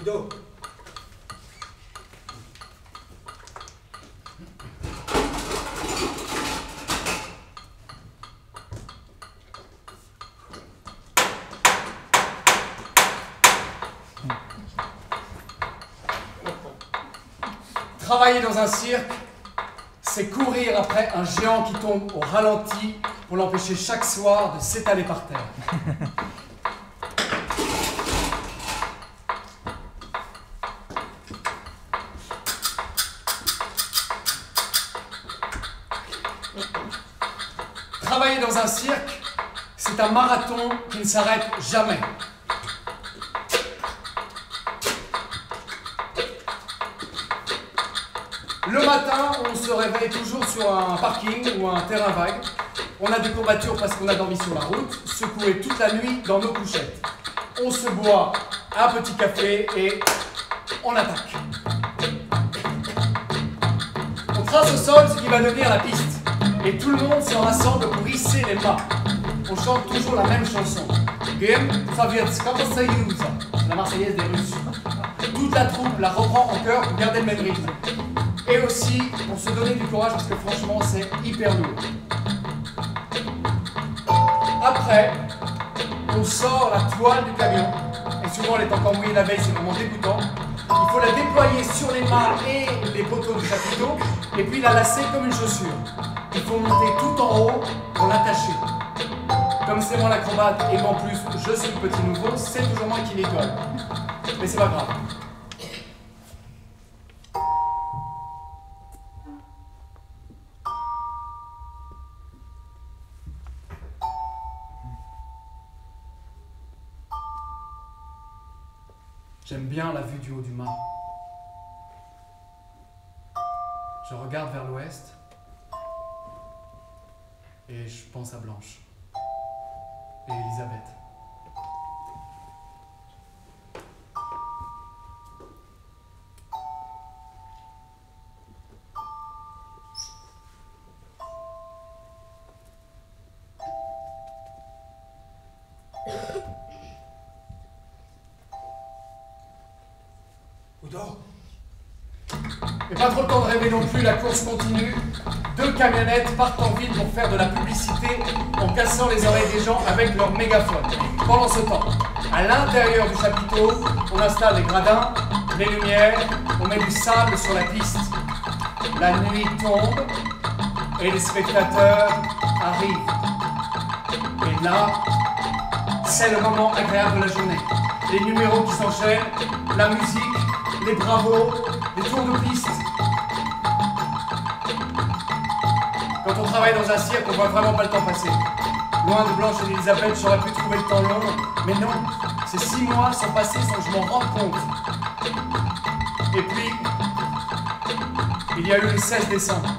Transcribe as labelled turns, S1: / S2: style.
S1: Udo.
S2: Travailler dans un cirque, c'est courir après un géant qui tombe au ralenti pour l'empêcher chaque soir de s'étaler par terre. Travailler dans un cirque, c'est un marathon qui ne s'arrête jamais. Le matin, on se réveille toujours sur un parking ou un terrain vague. On a des courbatures parce qu'on a dormi sur la route, secoué toute la nuit dans nos couchettes. On se boit un petit café et on attaque. On trace au sol ce qui va devenir la piste. Et tout le monde se rassemble pour hisser les mâts. On chante toujours la même chanson. Gem, Sovietska-Soyuza, la Marseillaise des Russes. Toute la troupe la reprend en chœur pour garder le même rythme. Et aussi, pour se donner du courage parce que franchement, c'est hyper lourd. Après, on sort la toile du camion. Et souvent, elle est encore mouillée la veille, c'est vraiment dégoûtant. Il faut la déployer sur les mâts et les poteaux du chapiteau. Et puis la lasser comme une chaussure. Il faut monter tout en haut pour l'attacher. Comme c'est moi l'acrobate et qu'en plus, je suis le petit nouveau, c'est toujours moi qui m'y colle. Mais c'est pas grave. J'aime bien la vue du haut du mât. Je regarde vers l'ouest et je pense à Blanche et Elisabeth.
S1: Udo.
S2: Et pas trop le temps de rêver non plus, la course continue. 2 camionnettes partent en ville pour faire de la publicité en cassant les oreilles des gens avec leur mégaphone. Pendant ce temps, à l'intérieur du chapiteau, on installe les gradins, les lumières, on met du sable sur la piste. La nuit tombe et les spectateurs arrivent. Et là, c'est le moment agréable de la journée. Les numéros qui s'enchaînent, la musique, les bravos, les tours de piste. Quand on travaille dans un cirque, on voit vraiment pas le temps passer. Loin de Blanche et d'Elisabeth, j'aurais pu trouver le temps long, mais non, ces 6 mois sont passés sans que je m'en rende compte. Et puis, il y a eu le 16 décembre.